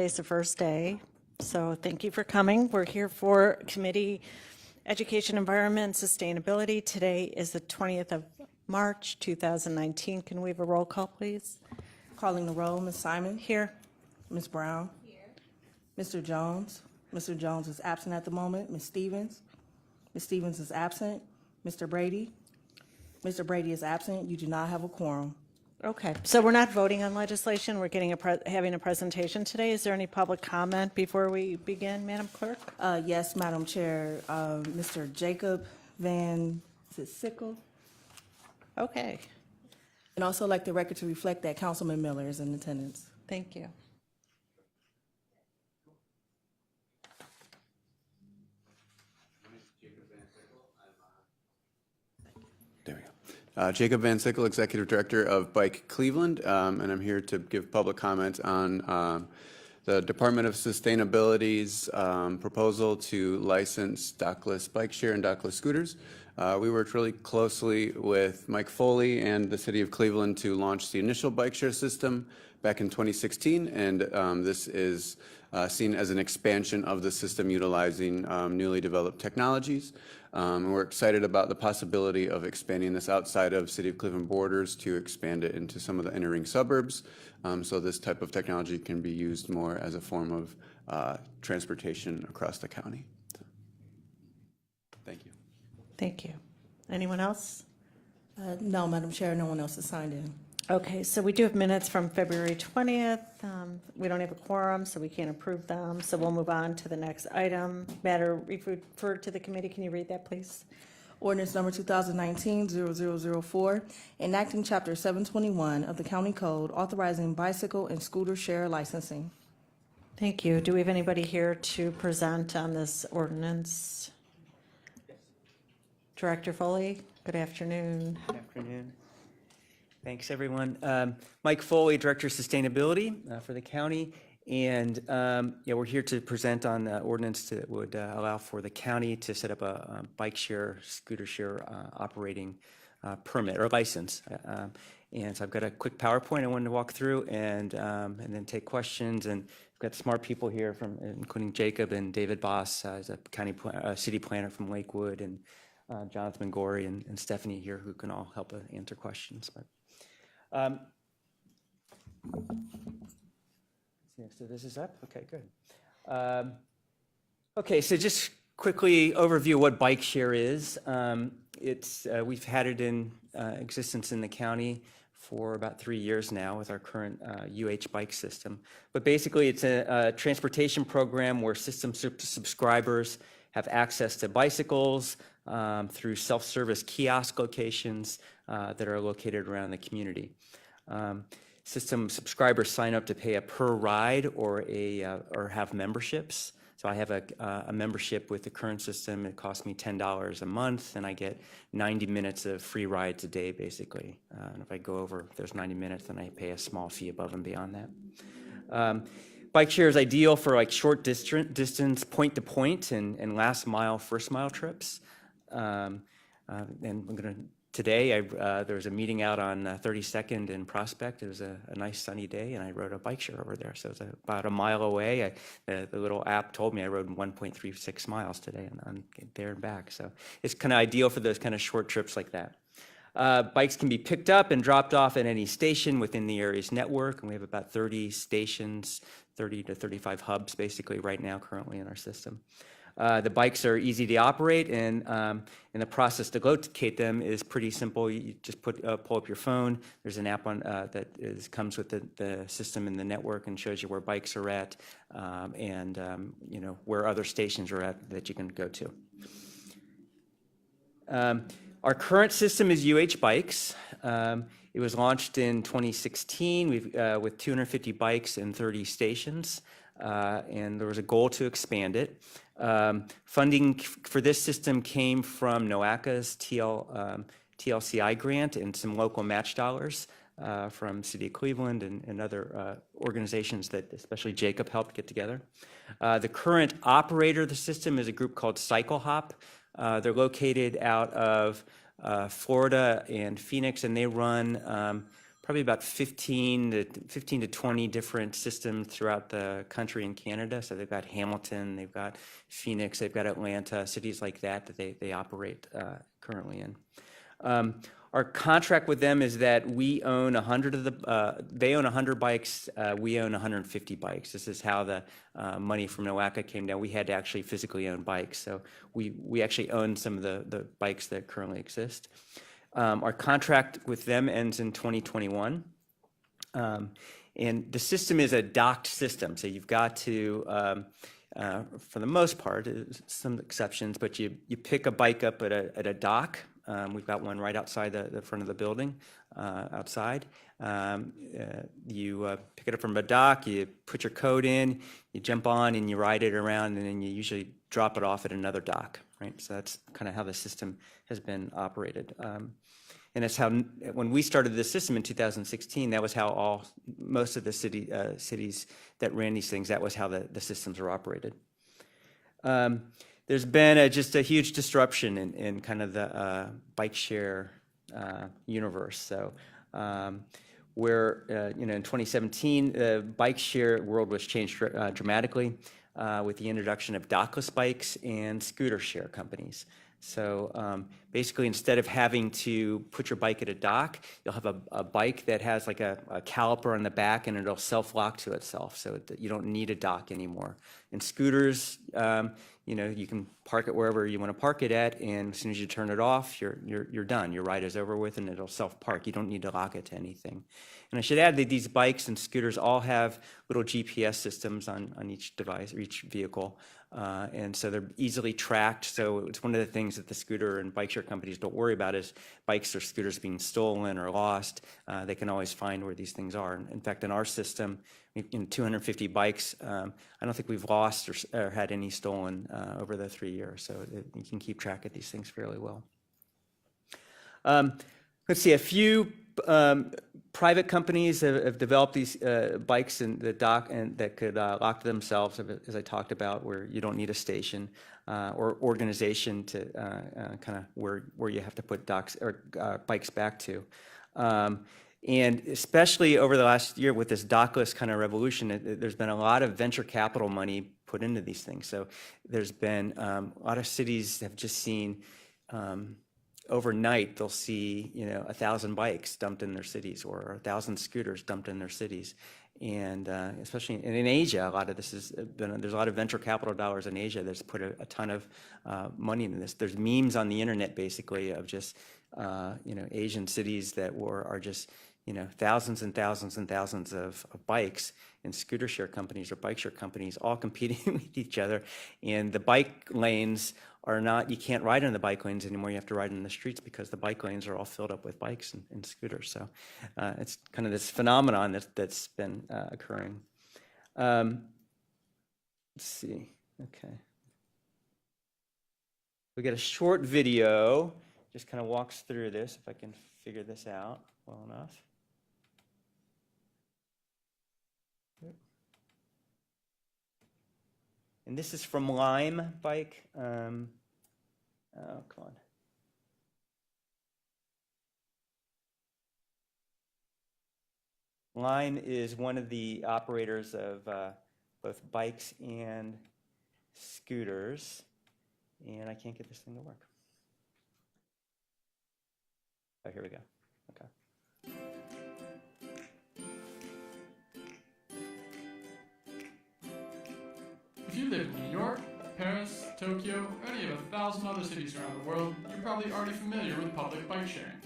Today's the first day, so thank you for coming. We're here for Committee Education, Environment, and Sustainability. Today is the 20th of March, 2019. Can we have a roll call, please? Calling the roll, Ms. Simon. Here. Ms. Brown. Here. Mr. Jones. Mr. Jones is absent at the moment. Ms. Stevens. Ms. Stevens is absent. Mr. Brady. Mr. Brady is absent. You do not have a quorum. Okay, so we're not voting on legislation. We're having a presentation today. Is there any public comment before we begin, Madam Clerk? Yes, Madam Chair. Mr. Jacob Van Sickle. Okay, And also like the record to reflect that Councilman Miller is in attendance. thank you. There we go. Jacob Van Sickle, Executive Director of Bike Cleveland, and I'm here to give public comment on the Department of Sustainability's proposal to license dockless bike share and dockless scooters. We worked really closely with Mike Foley and the City of Cleveland to launch the initial bike share system back in 2016, and this is seen as an expansion of the system utilizing newly developed technologies. We're excited about the possibility of expanding this outside of City of Cleveland borders to expand it into some of the inner ring suburbs. So this type of technology can be used more as a form of transportation across the county. So, thank you. Thank you. Anyone else? No, Madam Chair, no one else is signed in. Okay, so we do have minutes from February 20th. We don't have a quorum, so we can't approve them. So we'll move on to the next item. Matter referred to the committee. Can you read that, please? Ordinance number 2019-0004, enacting Chapter 721 of the County Code, authorizing bicycle and scooter share licensing. Thank you. Do we have anybody here to present on this ordinance? Director Foley, good afternoon. Good afternoon. Thanks, everyone. Mike Foley, Director of Sustainability for the county. And we're here to present on the ordinance that would allow for the county to set up a bike share, scooter share operating permit or license. And so I've got a quick PowerPoint I wanted to walk through and then take questions. And I've got smart people here, including Jacob and David Boss, as a city planner from Lakewood, and Jonathan Gorey and Stephanie here, who can all help answer questions. But, so this is up? Okay, good. Okay, so just quickly overview what bike share is. We've had it in existence in the county for about 3 years now with our current bike system. But basically it's a transportation program where system subscribers have access to bicycles through self-service kiosk locations that are located around the community. System subscribers sign up to pay a per ride or have memberships. So I have a membership with the current system. It costs me $10 a month, and I get 90 minutes of free rides a day, basically. And if I go over those 90 minutes, then I pay a small fee above and beyond that. Bike share is ideal for like short distance, point to point, and last mile, first mile trips. And today there was a meeting out on 32nd in Prospect. It was a nice sunny day, and I rode a bike share over there. So it was about a mile away. The little app told me I rode 1.36 miles today, and I'm there and back. So it's kind of ideal for those kind of short trips like that. Bikes can be picked up and dropped off at any station within the area's network, and we have about 30 stations, 30 to 35 hubs basically right now currently in our system. The bikes are easy to operate, and the process to locate them is pretty simple. You just pull up your phone. There's an app that comes with the system and the network and shows you where bikes are at and where other stations are at that you can go to. Our current system is Bikes. It was launched in 2016 with 250 bikes and 30 stations, and there was a goal to expand it. Funding for this system came from NOACA's TLCI grant and some local match dollars from City of Cleveland and other organizations that especially Jacob helped get together. The current operator of the system is a group called CycleHop. They're located out of Florida and Phoenix, and they run probably about 15 to 20 different systems throughout the country and Canada. So they've got Hamilton, they've got Phoenix, they've got Atlanta, cities like that they operate currently in. Our contract with them is that we own 100 of the, they own 100 bikes, we own 150 bikes. This is how the money from NOACA came down. We had to actually physically own bikes. So we actually own some of the bikes that currently exist. Our contract with them ends in 2021. And the system is a docked system. So you've got to, for the most part, some exceptions, but you pick a bike up at a dock. We've got one right outside the front of the building, outside. You pick it up from a dock, you put your code in, you jump on and you ride it around, and then you usually drop it off at another dock, right? So that's kind of how the system has been operated. And that's how, when we started this system in 2016, that was how most of the cities that ran these things, that was how the systems were operated. There's been just a huge disruption in kind of the bike share universe. So where, in 2017, the bike share world was changed dramatically with the introduction of dockless bikes and scooter share companies. So basically, instead of having to put your bike at a dock, you'll have a bike that has like a caliper on the back, and it'll self-lock to itself, so that you don't need a dock anymore. And scooters, you can park it wherever you want to park it at, and as soon as you turn it off, you're done. Your ride is over with, and it'll self-park. You don't need to lock it to anything. And I should add that these bikes and scooters all have little GPS systems on each device or each vehicle. And so they're easily tracked. So it's one of the things that the scooter and bike share companies don't worry about is bikes or scooters being stolen or lost. They can always find where these things are. In fact, in our system, in 250 bikes, I don't think we've lost or had any stolen over the 3 years. So you can keep track of these things fairly well. Let's see, a few private companies have developed these bikes in the dock and that could lock to themselves, as I talked about, where you don't need a station or organization to kind of where you have to put docks or bikes back to. And especially over the last year with this dockless kind of revolution, there's been a lot of venture capital money put into these things. So there's been a lot of cities have just seen overnight, they'll see 1,000 bikes dumped in their cities or 1,000 scooters dumped in their cities. And especially in Asia, a lot of this has been, there's a lot of venture capital dollars in Asia that's put a ton of money into this. There's memes on the internet basically of just, Asian cities that are just, thousands and thousands and thousands of bikes and scooter share companies or bike share companies all competing with each other. And the bike lanes are not, you can't ride on the bike lanes anymore. You have to ride in the streets because the bike lanes are all filled up with bikes and scooters. So it's kind of this phenomenon that's been occurring. Let's see, okay. We got a short video, just kind of walks through this, if I can figure this out well enough. And this is from Lime Bike. Oh, come on. Lime is one of the operators of both bikes and scooters. And I can't get this thing to work. Oh, here we go. Okay. If you live in New York, Paris, Tokyo, or any of 1,000 other cities around the world, you're probably already familiar with public bike sharing.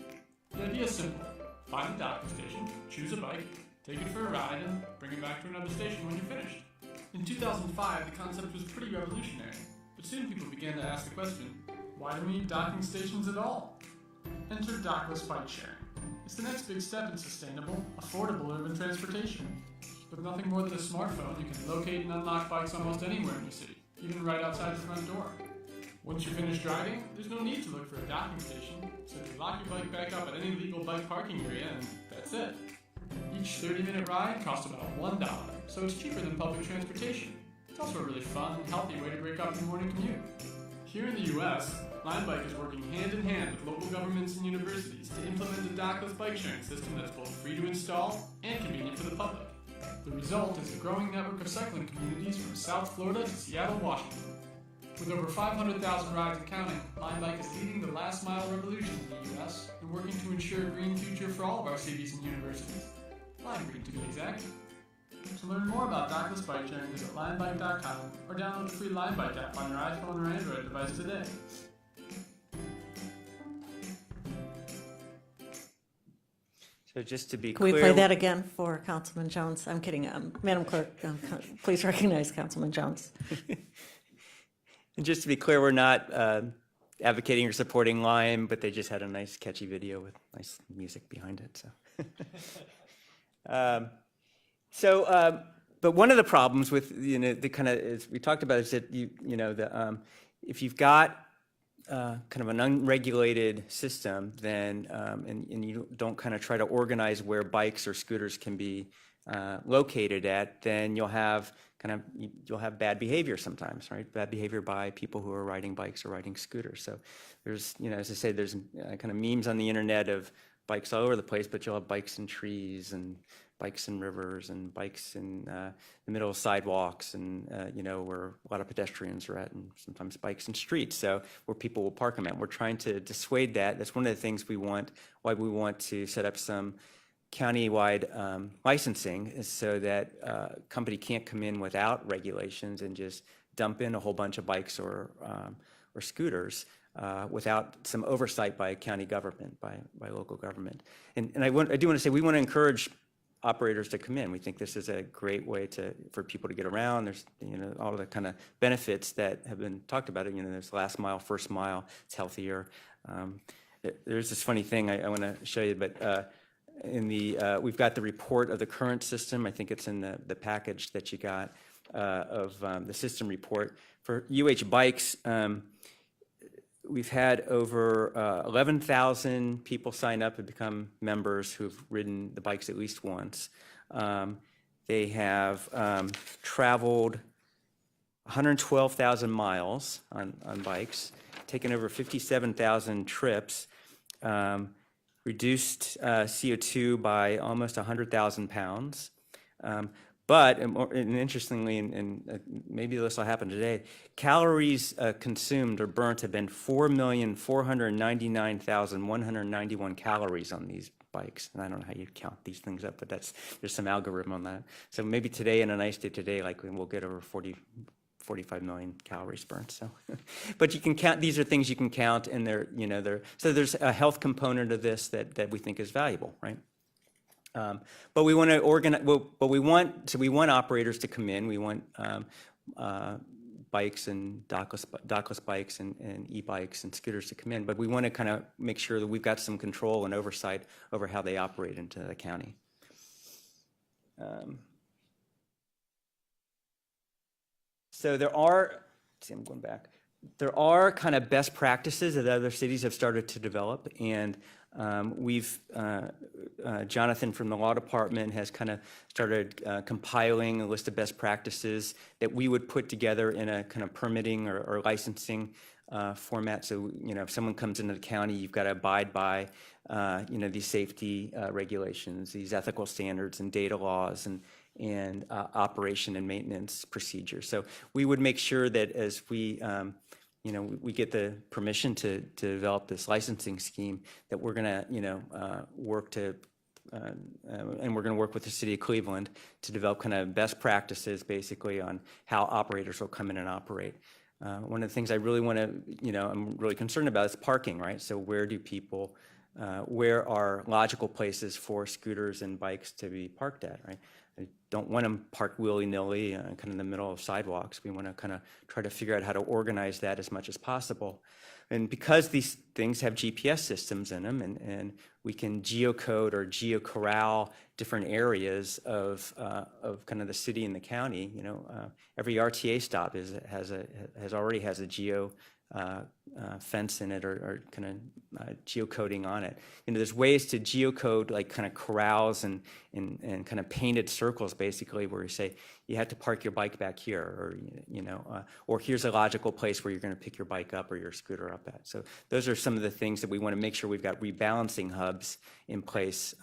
The idea is simple. Find a docking station, choose a bike, take it for a ride, and bring it back to another station when you're finished. In 2005, the concept was pretty revolutionary, but soon people began to ask the question, why do we need docking stations at all? Enter dockless bike sharing. It's the next big step in sustainable, affordable urban transportation. With nothing more than a smartphone, you can locate and unlock bikes almost anywhere in the city, even right outside the front door. Once you're finished driving, there's no need to look for a docking station, so you lock your bike back up at any legal bike parking area, and that's it. Each 30-minute ride costs about $1, so it's cheaper than public transportation. It's also a really fun and healthy way to break up your morning commute. Here in the U.S., LimeBike is working hand in hand with local governments and universities to implement a dockless bike sharing system that's both free to install and convenient for the public. The result is a growing network of cycling communities from South Florida to Seattle, Washington. With over 500,000 rides and counting, LimeBike is leading the last mile revolution in the U.S. and working to ensure a green future for all of our cities and universities. Lime Green, to be exact. To learn more about dockless bike sharing, visit limebike.com or download the free LimeBike app on your iPhone or Android device today. So just to be Can we clear. play that again for Councilman Jones? I'm kidding. Madam Clerk, please recognize Councilman Jones. And just to be clear, we're not advocating or supporting Lime, but they just had a nice catchy video with nice music behind it. But one of the problems with, the kind of, as we talked about, is that if you've got kind of an unregulated system, then and you don't kind of try to organize where bikes or scooters can be located at, then you'll have bad behavior sometimes, right? Bad behavior by people who are riding bikes or riding scooters. So there's, as I say, there's kind of memes on the internet of bikes all over the place, but you'll have bikes in trees and bikes in rivers and bikes in the middle of sidewalks and, where a lot of pedestrians are at, and sometimes bikes in streets, so where people will park them at. We're trying to dissuade that. That's one of the things why we want to set up some county-wide licensing, is so that a company can't come in without regulations and just dump in a whole bunch of bikes or scooters without some oversight by county government, by local government. And I do want to say, we want to encourage operators to come in. We think this is a great way for people to get around. There's all the kind of benefits that have been talked about. There's last mile, first mile. It's healthier. There's this funny thing I want to show you, but we've got the report of the current system. I think it's in the package that you got of the system report for UH bikes. We've had over 11,000 people sign up and become members who've ridden the bikes at least once. They have traveled 112,000 miles on bikes, taken over 57,000 trips, reduced CO2 by almost 100,000 pounds. But, and interestingly, and maybe this will happen today, calories consumed or burnt have been 4,499,191 calories on these bikes. And I don't know how you count these things up, but there's some algorithm on that. So maybe today, in a nice day today, we'll get over 45 million calories burnt. So, but you can count. These are things you can count, and so there's a health component of this that we think is valuable, right? But we want to organize. We want operators to come in. We want bikes and dockless bikes and e-bikes and scooters to come in. But we want to kind of make sure that we've got some control and oversight over how they operate into the county. So there are. I'm going back. There are kind of best practices that other cities have started to develop, and Jonathan from the law department has kind of started compiling a list of best practices that we would put together in a kind of permitting or licensing format. So, if someone comes into the county, you've got to abide by, these safety regulations, these ethical standards and data laws and operation and maintenance procedures. So we would make sure that as we get the permission to develop this licensing scheme, that we're going to, work to, and we're going to work with the city of Cleveland to develop kind of best practices, basically, on how operators will come in and operate. One of the things I really want to, I'm really concerned about is parking, right? So where are logical places for scooters and bikes to be parked at, right? I don't want them parked willy-nilly, kind of in the middle of sidewalks. We want to kind of try to figure out how to organize that as much as possible. And because these things have GPS systems in them, and we can geocode or geocorral different areas of kind of the city and the county, every RTA stop already has a geo fence in it or kind of geocoding on it. There's ways to geocode like kind of corrals and kind of painted circles, basically, where you say you have to park your bike back here, or or here's a logical place where you're going to pick your bike up or your scooter up at. So those are some of the things that we want to make sure we've got rebalancing hubs in place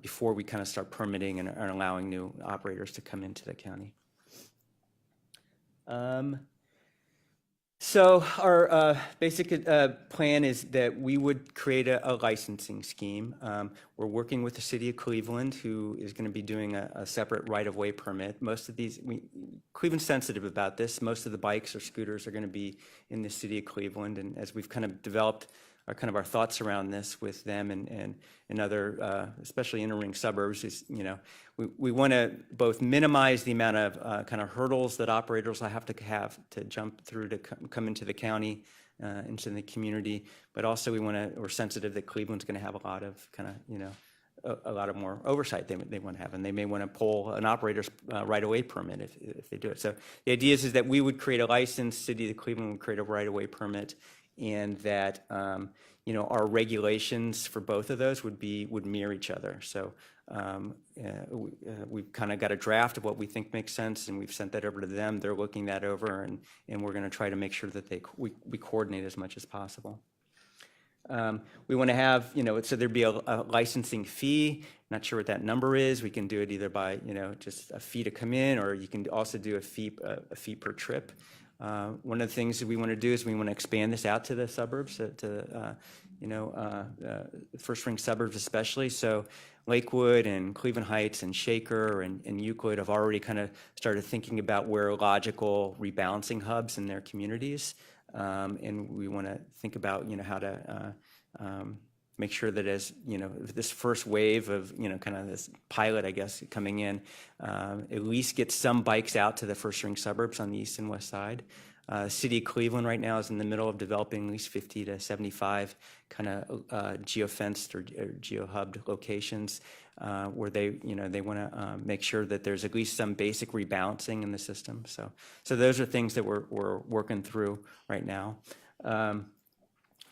before we kind of start permitting and allowing new operators to come into the county. So our basic plan is that we would create a licensing scheme. We're working with the city of Cleveland, who is going to be doing a separate right-of-way permit. Most of these, Cleveland's sensitive about this. Most of the bikes or scooters are going to be in the city of Cleveland. And as we've kind of developed our thoughts around this with them and other, especially inner ring suburbs, is, we want to both minimize the amount of kind of hurdles that operators will have to jump through to come into the county, into the community, but also we're sensitive that Cleveland's going to have a lot of kind of, a lot of more oversight they want to have, and they may want to pull an operator's right-of-way permit if they do it. So the idea is that we would create a license, city of Cleveland would create a right-of-way permit, and that our regulations for both of those would mirror each other. So we've kind of got a draft of what we think makes sense, and we've sent that over to them. They're looking that over, and we're going to try to make sure that we coordinate as much as possible. We want to have, so there'd be a licensing fee. Not sure what that number is. We can do it either by, just a fee to come in, or you can also do a fee per trip. One of the things that we want to do is we want to expand this out to the suburbs, to first ring suburbs especially. So Lakewood and Cleveland Heights and Shaker and Euclid have already kind of started thinking about where logical rebalancing hubs in their communities. And we want to think about, how to make sure that as, this first wave of, kind of this pilot, I guess, coming in, at least get some bikes out to the first ring suburbs on the east and west side. City of Cleveland right now is in the middle of developing at least 50 to 75 kind of geofenced or geo-hubbed locations where they want to make sure that there's at least some basic rebalancing in the system. So those are things that we're working through right now.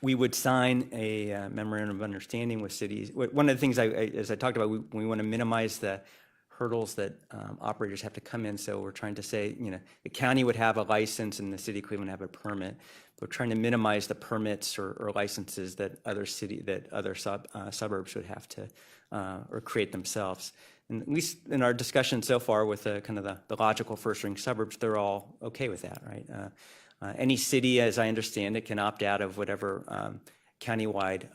We would sign a memorandum of understanding with cities. One of the things, as I talked about, we want to minimize the hurdles that operators have to come in. So we're trying to say, the county would have a license and the city of Cleveland have a permit. We're trying to minimize the permits or licenses that other suburbs would have to or create themselves. And at least in our discussion so far with kind of the logical first ring suburbs, they're all okay with that, right? Any city, as I understand it, can opt out of whatever countywide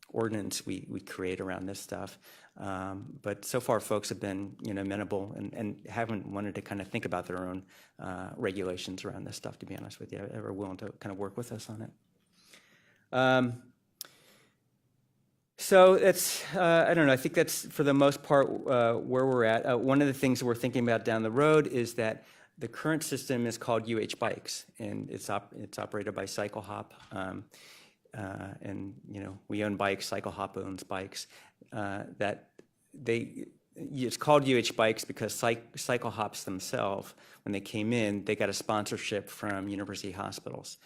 ordinance we create around this stuff. But so far, folks have been amenable and haven't wanted to kind of think about their own regulations around this stuff, to be honest with you. They're willing to kind of work with us on it. So it's, I don't know, I think that's for the most part where we're at. One of the things we're thinking about down the road is that the current system is called Bikes, and it's operated by CycleHop. And we own bikes, CycleHop owns bikes. It's called Bikes because CycleHops themselves, when they came in, they got a sponsorship from university hospitals,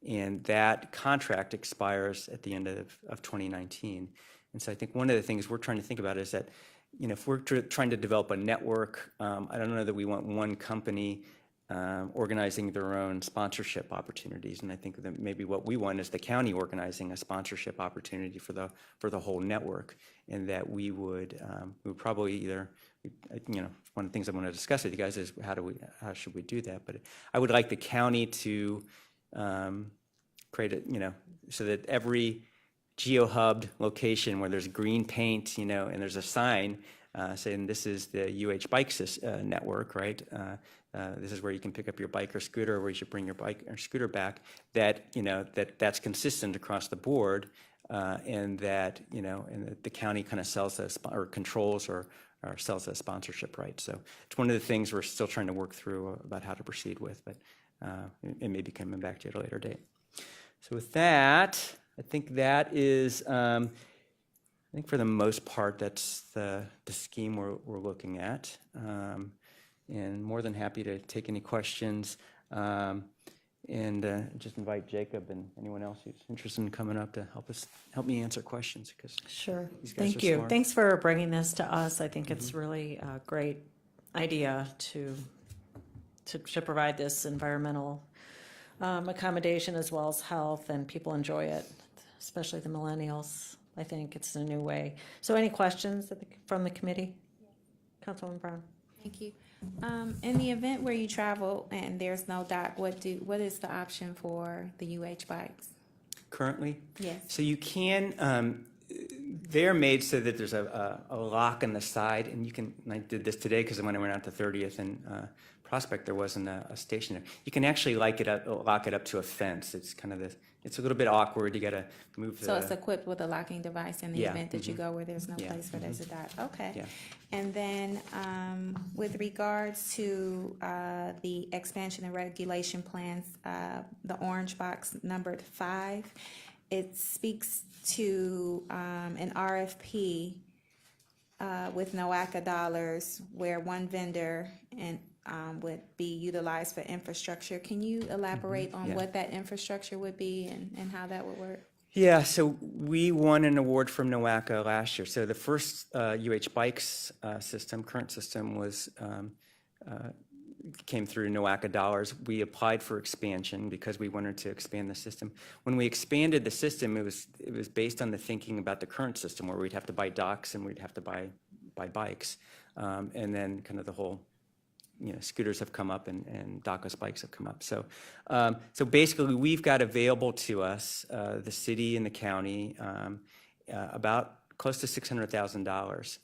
and that contract expires at the end of 2019. And so I think one of the things we're trying to think about is that, if we're trying to develop a network, I don't know that we want one company organizing their own sponsorship opportunities. And I think that maybe what we want is the county organizing a sponsorship opportunity for the whole network, and that we would probably either, one of the things I want to discuss with you guys is how should we do that? But I would like the county to create it, so that every geo-hubbed location where there's green paint, and there's a sign saying this is the Bikes network, right? This is where you can pick up your bike or scooter, or where you should bring your bike or scooter back. That that's consistent across the board, and that and that the county kind of sells or controls or sells a sponsorship right. So it's one of the things we're still trying to work through about how to proceed with, but it may be coming back to you at a later date. So with that, I think that is. I think for the most part, that's the scheme we're looking at, and more than happy to take any questions. And just invite Jacob and anyone else who's interested in coming up to help me answer questions, because Sure. these guys Thank are you. smart. Thanks for bringing this to us. I think it's really a great idea to provide this environmental accommodation as well as health, and people enjoy it, especially the millennials. I think it's a new way. So any questions from the committee? Councilwoman Brown? Thank you. In the event where you travel and there's no dock, what is the option for the UH bikes? Currently? Yes. So you can, they're made so that there's a lock on the side, and you can, and I did this today because when I went out to 30th and Prospect, there wasn't a station there. You can actually lock it up to a fence. It's kind of this, it's a little bit awkward. You got to move the. So it's equipped with a locking device in the Yeah, event that you go where there's no place where there's a dock. Okay. Yeah. And then with regards to the expansion and regulation plans, the orange box numbered 5, it speaks to an RFP with NOACA dollars where one vendor would be utilized for infrastructure. Can you elaborate on yeah. what that infrastructure would be and how that would work? Yeah, so we won an award from NOACA last year. So the first UH Bikes current system was came through NOACA dollars. We applied for expansion because we wanted to expand the system. When we expanded the system, it was based on the thinking about the current system, where we'd have to buy docks and we'd have to buy bikes, and then kind of the whole. Scooters have come up and dockless bikes have come up. So, so basically, we've got available to us, the city and the county, about close to $600,000.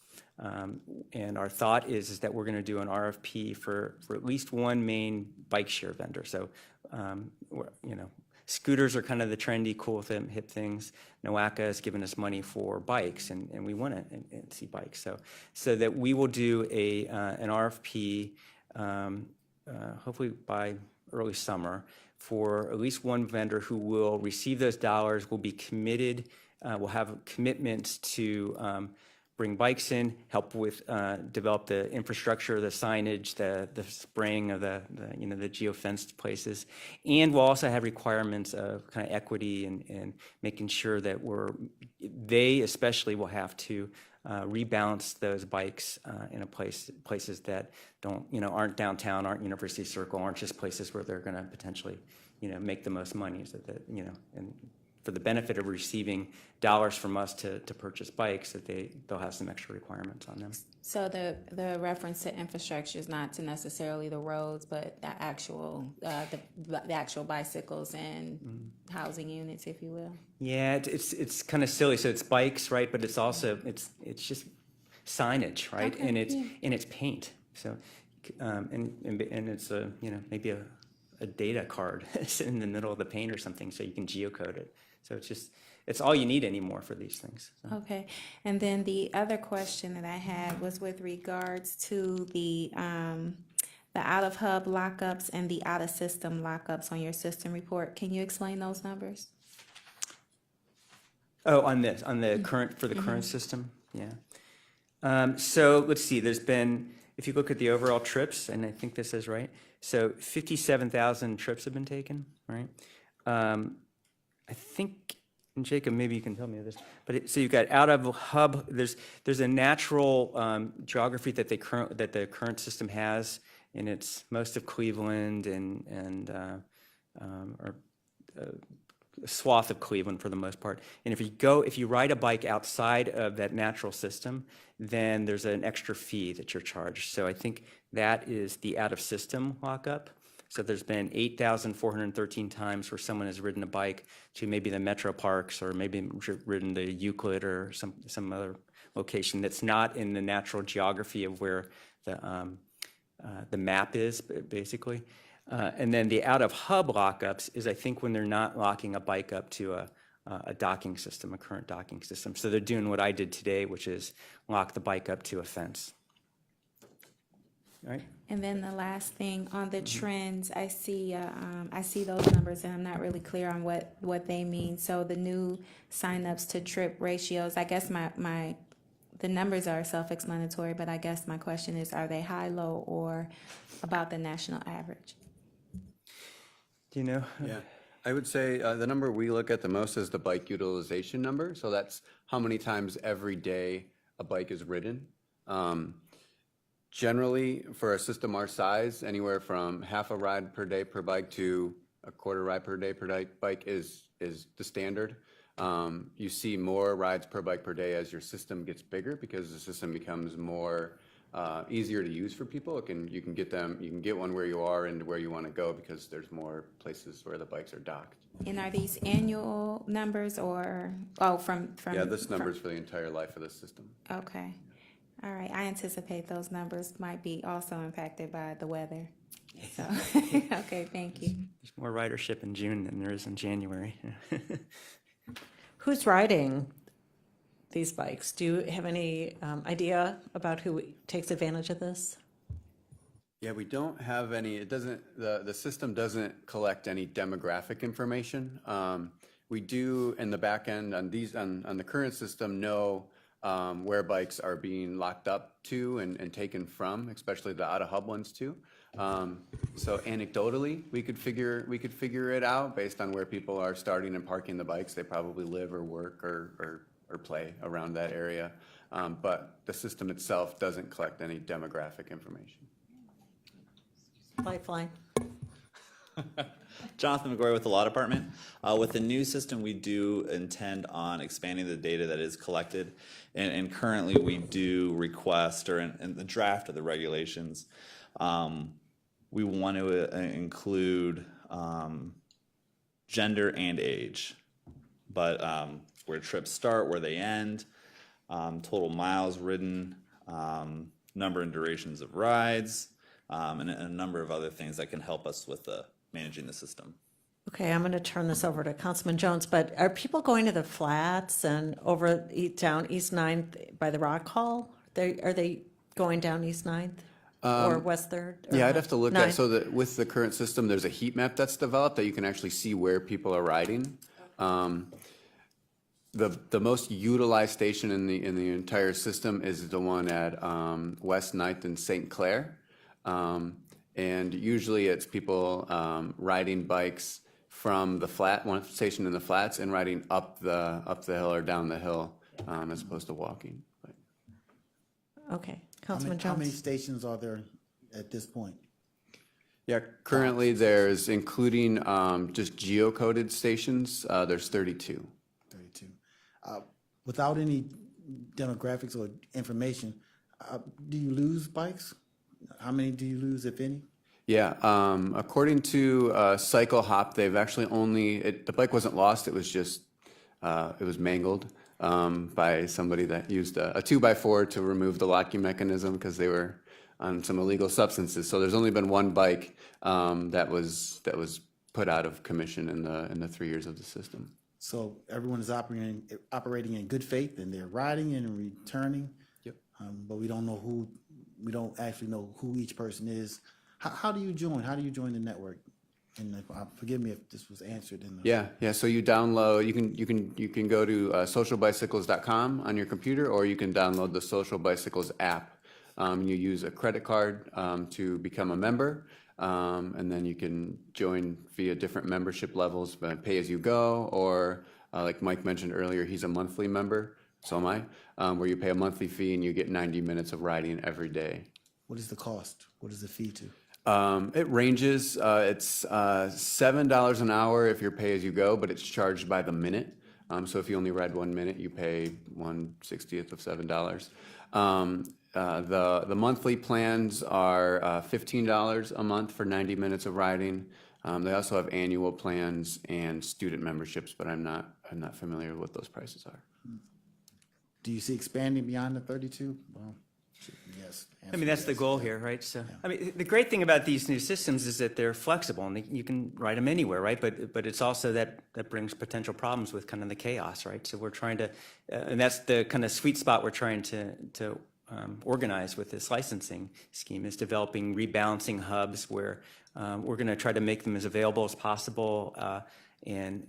And our thought is that we're going to do an RFP for at least one main bike share vendor. So, scooters are kind of the trendy, cool, hip things. NOACA has given us money for bikes, and we want to see bikes. So that we will do an RFP. Hopefully by early summer, for at least one vendor who will receive those dollars, will be committed, will have commitments to bring bikes in, help with develop the infrastructure, the signage, the spraying of the geofenced places, and we'll also have requirements of kind of equity and making sure that they especially will have to rebalance those bikes in places that aren't downtown, aren't University Circle, aren't just places where they're going to potentially, make the most money. So that, and for the benefit of receiving dollars from us to purchase bikes, that they'll have some extra requirements on them. So the reference to infrastructure is not to necessarily the roads, but the actual bicycles and housing units, if you will. Yeah, it's kind of silly. So it's bikes, right? But it's also it's just signage, right? Okay, and it's paint. So and it's maybe a data card in the middle of the paint or something, so you can geocode it. So it's all you need anymore for these things. So. Okay, and then the other question that I had was with regards to the out-of-hub lockups and the out-of-system lockups on your system report. Can you explain those numbers? Oh, on the current system, yeah. So let's see. There's been, if you look at the overall trips, and I think this is right. So 57,000 trips have been taken, right? I think, and Jacob, maybe you can tell me this, but so you've got out of hub. There's a natural geography that the current system has, and it's most of Cleveland and a swath of Cleveland for the most part. And if you ride a bike outside of that natural system, then there's an extra fee that you're charged. So I think that is the out-of-system lockup. So there's been 8,413 times where someone has ridden a bike to maybe the Metro Parks, or maybe ridden the Euclid or some other location that's not in the natural geography of where the map is, basically. And then the out-of-hub lockups is, I think, when they're not locking a bike up to a docking system, a current docking system. So they're doing what I did today, which is lock the bike up to a fence. All right. And then the last thing on the trends, I see those numbers, and I'm not really clear on what they mean. So the new signups to trip ratios, I guess the numbers are self-explanatory, but I guess my question is, are they high, low, or about the national average? Do you know? Yeah, I would say the number we look at the most is the bike utilization number. So that's how many times every day a bike is ridden. Generally, for a system our size, anywhere from half a ride per day per bike to a quarter ride per day per bike is the standard. You see more rides per bike per day as your system gets bigger because the system becomes more easier to use for people. You can get one where you are and where you want to go because there's more places where the bikes are docked. And are these annual numbers or, from? Yeah, this number is for the entire life of the system. Okay. All right. I anticipate those numbers might be also impacted by the weather. So, okay, thank you. There's more ridership in June than there is in January. Who's riding these bikes? Do you have any idea about who takes advantage of this? Yeah, we don't have any, the system doesn't collect any demographic information. We do in the back end on the current system know where bikes are being locked up to and taken from, especially the out of hub ones too. So anecdotally, we could figure it out based on where people are starting and parking the bikes. They probably live or work or play around that area. But the system itself doesn't collect any demographic information. Lifeline. Jonathan McGrory with the Law Department. With the new system, we do intend on expanding the data that is collected. And currently, we do request, or in the draft of the regulations, we want to include gender and age. But where trips start, where they end, total miles ridden, number and durations of rides, and a number of other things that can help us with managing the system. Okay, I'm going to turn this over to Councilman Jones, but are people going to the flats and down East 9th by the Rock Hall? Are they going down East 9th or West 3rd? Yeah, I'd have to look at, 9th? so that with the current system, there's a heat map that's developed that you can actually see where people are riding. The most utilized station in the entire system is the one at West 9th and St. Clair. And usually it's people riding bikes from the one station in the flats and riding up the hill or down the hill as opposed to walking. But Okay, Councilman How many Jones. stations are there at this point? yeah, currently there's, including just geocoded stations, there's 32. 32. Without any demographics or information, do you lose bikes? How many do you lose, if any? Yeah, according to Cycle Hop, they've actually the bike wasn't lost, it was just, it was mangled by somebody that used a 2x4 to remove the locking mechanism because they were on some illegal substances. So there's only been one bike that was put out of commission in the 3 years of the system. So everyone is operating in good faith, and they're riding and returning. Yep. But we don't actually know who each person is. How do you join? How do you join the network? And forgive me if this was answered in the. Yeah. So you download. You can go to socialbicycles.com on your computer, or you can download the Social Bicycles app. You use a credit card to become a member, and then you can join via different membership levels, but pay as you go, or like Mike mentioned earlier, he's a monthly member. So am I, where you pay a monthly fee and you get 90 minutes of riding every day. What is the cost? What is the fee to? It ranges. It's $7 an hour if you're pay as you go, but it's charged by the minute. So if you only ride 1 minute, you pay 1/60th of $7. The monthly plans are $15 a month for 90 minutes of riding. They also have annual plans and student memberships, but I'm not familiar with what those prices are. Do you see expanding beyond the 32? Well, yes. I mean, that's the goal here, right? So, I mean, the great thing about these new systems is that they're flexible and you can ride them anywhere, right? But it's also that brings potential problems with kind of the chaos, right? So we're trying to, and that's the kind of sweet spot we're trying to organize with this licensing scheme, is developing rebalancing hubs where we're going to try to make them as available as possible and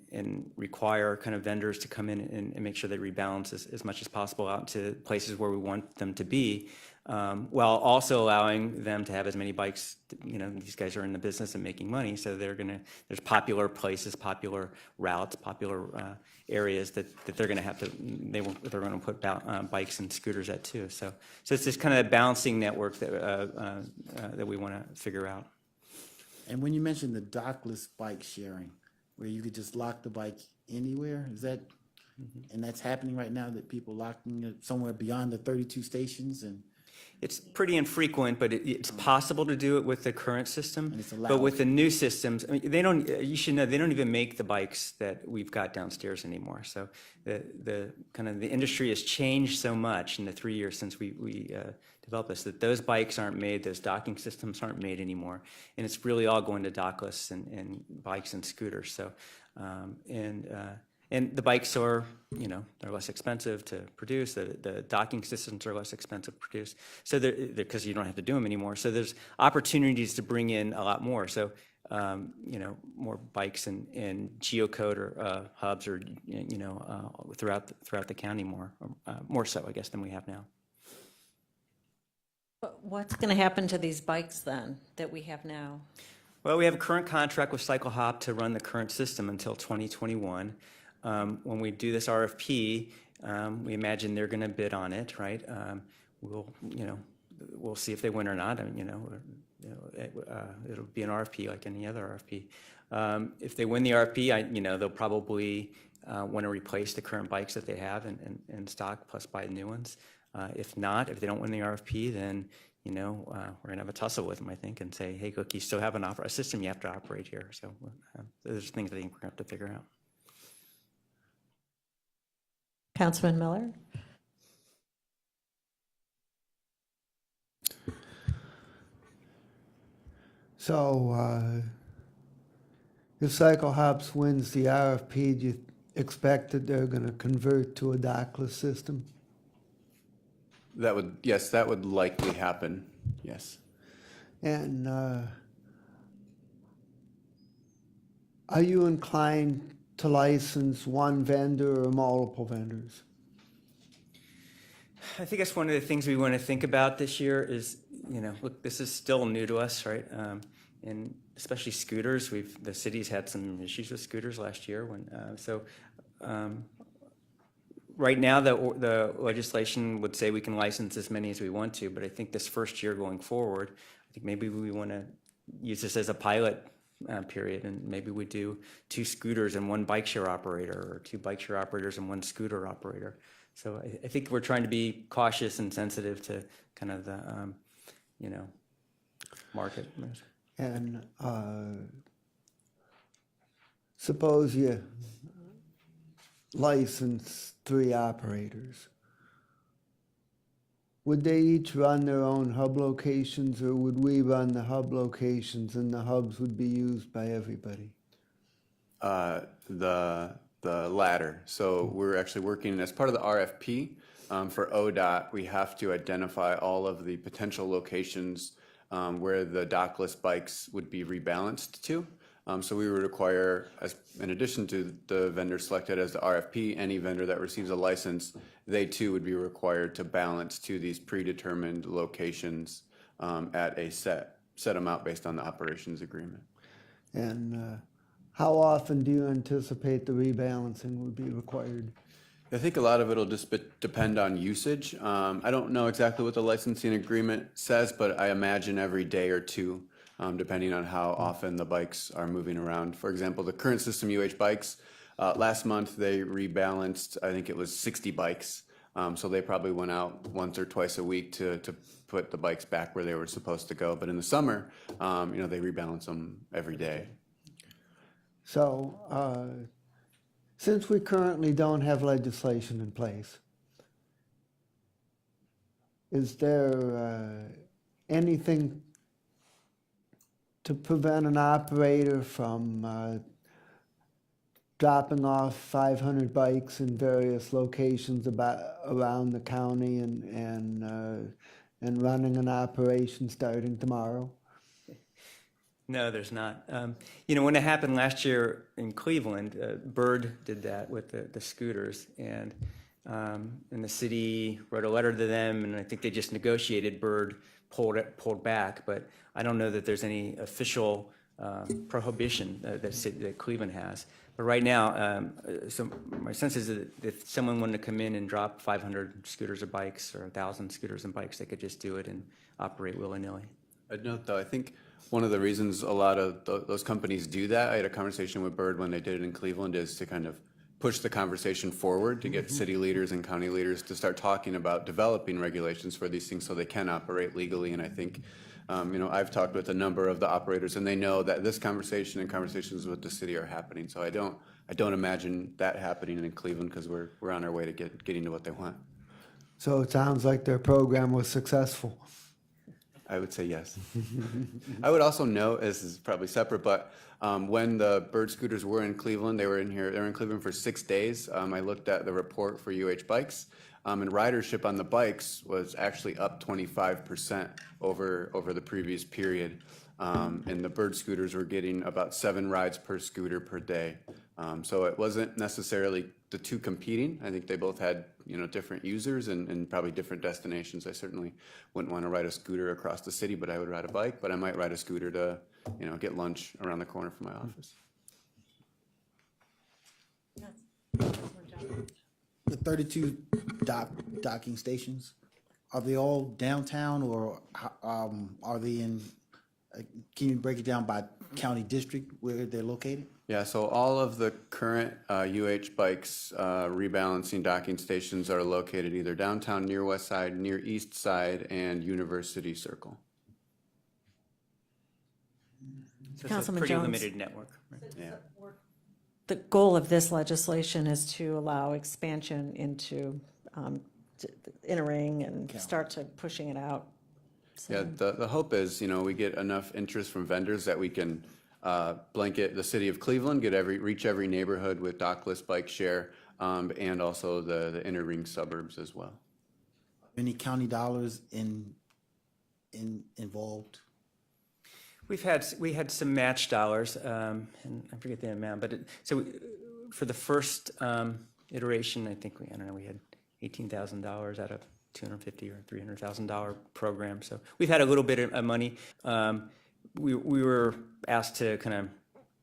require kind of vendors to come in and make sure they rebalance as much as possible out to places where we want them to be. while also allowing them to have as many bikes. These guys are in the business of making money, so there's popular places, popular routes, popular areas that they're going to have to, they're going to put bikes and scooters at too. So it's this kind of balancing network that we want to figure out. And when you mentioned the dockless bike sharing, where you could just lock the bike anywhere, is that, and that's happening right now, that people locking it somewhere beyond the 32 stations? And It's pretty infrequent, but it's possible to do it with the current system. And it's allowed. But with the new systems, I mean, you should know, they don't even make the bikes that we've got downstairs anymore. So the industry has changed so much in the 3 years since we developed this, that those bikes aren't made, those docking systems aren't made anymore. And it's really all going to dockless and bikes and scooters. So, and the bikes are, they're less expensive to produce. The docking systems are less expensive to produce. So because you don't have to do them anymore. So there's opportunities to bring in a lot more. So, more bikes and geocode or hubs or, throughout the county more so, I guess, than we have now. But what's going to happen to these bikes then that we have now? Well, we have a current contract with Cycle Hop to run the current system until 2021. When we do this RFP, we imagine they're going to bid on it, right? We'll see if they win or not. I mean, it'll be an RFP like any other RFP. If they win the RFP, they'll probably want to replace the current bikes that they have in stock, plus buy new ones. If not, if they don't win the RFP, then we're going to have a tussle with them, I think, and say, hey, look, you still have a system you have to operate here. So there's things I think we're going to have to figure out. Councilman Miller? So, if Cycle Hops wins the RFP, do you expect that they're going to convert to a dockless system? That would likely happen, yes. And are you inclined to license one vendor or multiple vendors? I think that's one of the things we want to think about this year is, look, this is still new to us, right? And especially scooters. The city's had some issues with scooters last year. Right now, the legislation would say we can license as many as we want to, but I think this first year going forward, I think maybe we want to use this as a pilot period, and maybe we do 2 scooters and 1 bike share operator, or 2 bike share operators and 1 scooter operator. So I think we're trying to be cautious and sensitive to kind of the, market. And suppose you license 3 operators. Would they each run their own hub locations, or would we run the hub locations and the hubs would be used by everybody? The latter. So we're actually working as part of the RFP for ODOT. We have to identify all of the potential locations where the dockless bikes would be rebalanced to. So we would require, in addition to the vendor selected as the RFP, any vendor that receives a license, they too would be required to balance to these predetermined locations at a set amount based on the operations agreement. And how often do you anticipate the rebalancing would be required? I think a lot of it will just depend on usage. I don't know exactly what the licensing agreement says, but I imagine every day or two, depending on how often the bikes are moving around. For example, the current system UH bikes, last month they rebalanced, I think it was 60 bikes. So they probably went out once or twice a week to put the bikes back where they were supposed to go. But in the summer, they rebalance them every day. So, since we currently don't have legislation in place, is there anything to prevent an operator from dropping off 500 bikes in various locations around the county and running an operation starting tomorrow? No, there's not. When it happened last year in Cleveland, Bird did that with the scooters, and And the city wrote a letter to them, and I think they just negotiated. Bird pulled back, but I don't know that there's any official prohibition that Cleveland has. But right now, so my sense is that if someone wanted to come in and drop 500 scooters or bikes or 1,000 scooters and bikes, they could just do it and operate willy-nilly. I'd note, though, I think one of the reasons a lot of those companies do that, I had a conversation with Bird when they did it in Cleveland, is to kind of push the conversation forward, to get city leaders and county leaders to start talking about developing regulations for these things so they can operate legally. And I think, I've talked with a number of the operators, and they know that this conversation and conversations with the city are happening. So I don't imagine that happening in Cleveland, because we're on our way to getting to what they want. So it sounds like their program was successful. I would say yes. I would also note, this is probably separate, but when the Bird scooters were in Cleveland, they were in Cleveland for 6 days. I looked at the report for UH bikes, and ridership on the bikes was actually up 25% over the previous period. And the Bird scooters were getting about 7 rides per scooter per day. So it wasn't necessarily the two competing. I think they both had, different users and probably different destinations. I certainly wouldn't want to ride a scooter across the city, but I would ride a bike. But I might ride a scooter to, get lunch around the corner from my office. The 32 docking stations, are they all downtown, or are they in, can you break it down by county district where they're located? Yeah, so all of the current UH Bikes rebalancing docking stations are located either downtown, near West Side, near East Side, and University Circle. So it's a Councilman pretty Jones. limited network. Right? Yeah. The goal of this legislation is to allow expansion into inner ring and start to pushing it out. So- Yeah, the hope is, we get enough interest from vendors that we can blanket the city of Cleveland, reach every neighborhood with dockless bike share, and also the inner ring suburbs as well. Any county dollars involved? We had some match dollars, and I forget the amount, but for the first iteration, I think we had $18,000 out of $250,000 or $300,000 program. So we've had a little bit of money. We were asked to kind of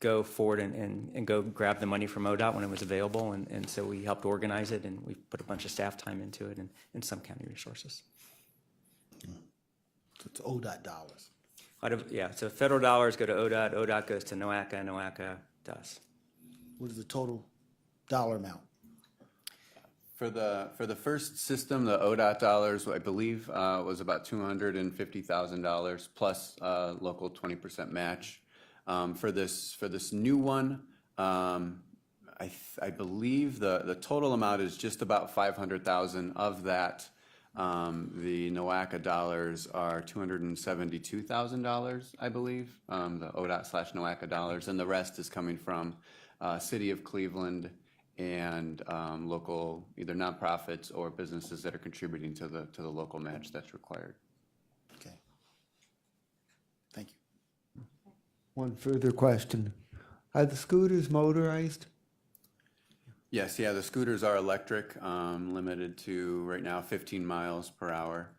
go forward and go grab the money from ODOT when it was available, and so we helped organize it, and we put a bunch of staff time into it and some county resources. So it's ODOT dollars. So federal dollars go to ODOT, ODOT goes to NOACA, NOACA to us. What is the total dollar amount? For the first system, the ODOT dollars, I believe, was about $250,000 plus local 20% match. For this new one, I believe the total amount is just about $500,000. Of that, the NOACA dollars are $272,000, I believe, the ODOT/NOACA dollars, and the rest is coming from City of Cleveland and local either nonprofits or businesses that are contributing to the local match that's required. Okay. Thank you. One further question. Are the scooters motorized? Yes, yeah, the scooters are electric, limited to right now 15 miles per hour.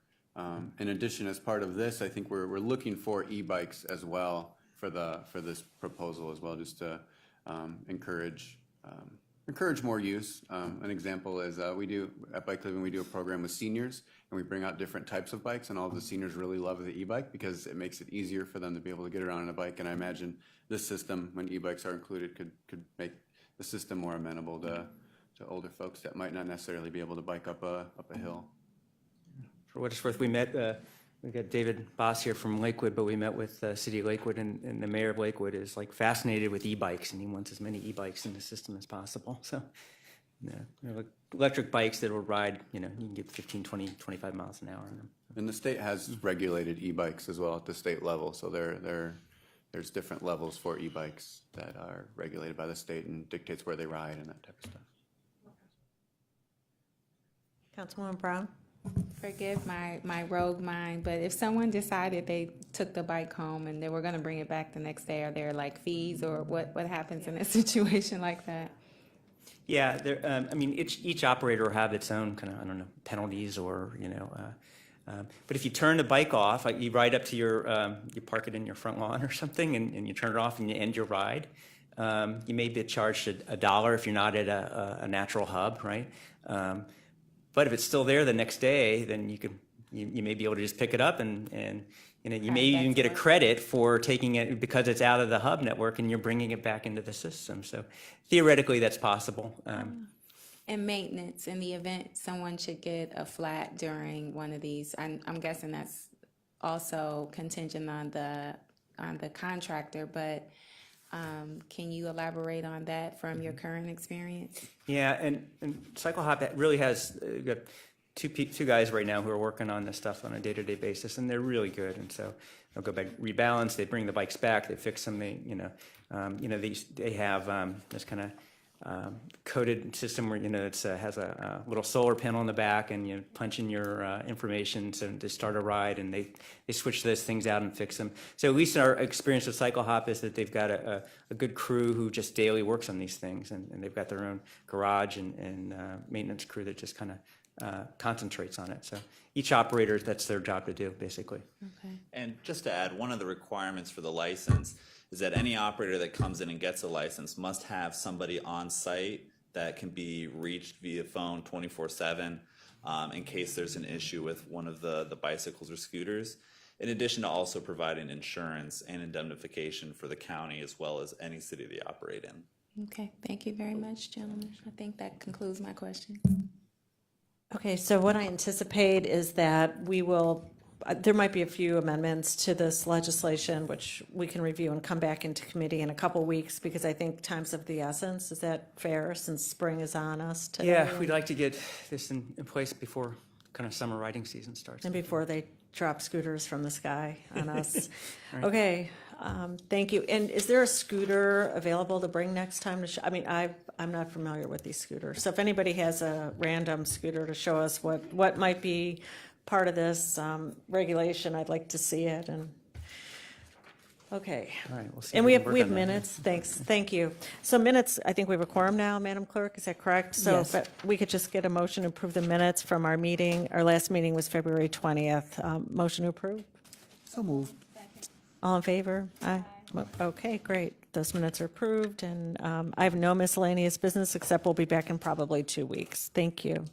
In addition, as part of this, I think we're looking for e-bikes as well for this proposal as well, just to encourage more use. An example is we do at Bike Cleveland, we do a program with seniors, and we bring out different types of bikes, and all of the seniors really love the e-bike because it makes it easier for them to be able to get around on a bike. And I imagine this system, when e-bikes are included, could make the system more amenable to older folks that might not necessarily be able to bike up a hill. For what it's worth, we got David Boss here from Lakewood, but we met with City of Lakewood, and the mayor of Lakewood is like fascinated with e-bikes, and he wants as many e-bikes in the system as possible. So, like electric bikes that will ride, you can get 15, 20, 25 miles an hour on them. And the state has regulated e-bikes as well at the state level, so there's different levels for e-bikes that are regulated by the state and dictates where they ride and that type of stuff. Councilwoman Brown? Forgive my rogue mind, but if someone decided they took the bike home and they were gonna bring it back the next day, are there like fees or what happens in a situation like that? Yeah, I mean, each operator will have its own kind of, I don't know, penalties or, but if you turn the bike off, like you ride up to you park it in your front lawn or something, and you turn it off and you end your ride, you may be charged $1 if you're not at a natural hub, right? But if it's still there the next day, then you may be able to just pick it up and you may even get a credit for taking it because it's out of the hub network and you're bringing it back into the system. So theoretically, that's possible. And maintenance, in the event someone should get a flat during one of these, I'm guessing that's also contingent on the contractor, but can you elaborate on that from your current experience? Yeah, and CycleHop really has got two guys right now who are working on this stuff on a day-to-day basis, and they're really good. And so they'll go back, rebalance, they bring the bikes back, they fix them. They have this kind of coded system where it has a little solar panel in the back, and you punch in your information to start a ride, and they switch those things out and fix them. So at least our experience with CycleHop is that they've got a good crew who just daily works on these things, and they've got their own garage and maintenance crew that just kind of concentrates on it. So each operator, that's their job to do, basically. Okay. And just to add, one of the requirements for the license is that any operator that comes in and gets a license must have somebody on site that can be reached via phone 24/7 in case there's an issue with one of the bicycles or scooters, in addition to also providing insurance and indemnification for the county as well as any city they operate in. Okay, thank you very much, gentlemen. I think that concludes my questions. Okay, so what I anticipate is that there might be a few amendments to this legislation, which we can review and come back into committee in a couple weeks, because I think time's of the essence. Is that fair, since spring is on us today? Yeah, we'd like to get this in place before kind of summer riding season starts. And before they drop scooters from the sky on us. Okay, thank you. And is there a scooter available to bring next time to I mean, I'm not familiar with these scooters. So if anybody has a random scooter to show us what might be part of this regulation, I'd like to see it. And okay. All right, we'll see. And if we can have work on that. minutes. Thanks. Thank you. So minutes, I think we have a quorum now, Madam Clerk. Is that correct? So Yes. if we could just get a motion to approve the minutes from our meeting. Our last meeting was February 20th. Motion to approve? So moved. All in favor? Aye. Okay, great. Those minutes are approved, and I have no miscellaneous business, except we'll be back in probably 2 weeks. Thank you.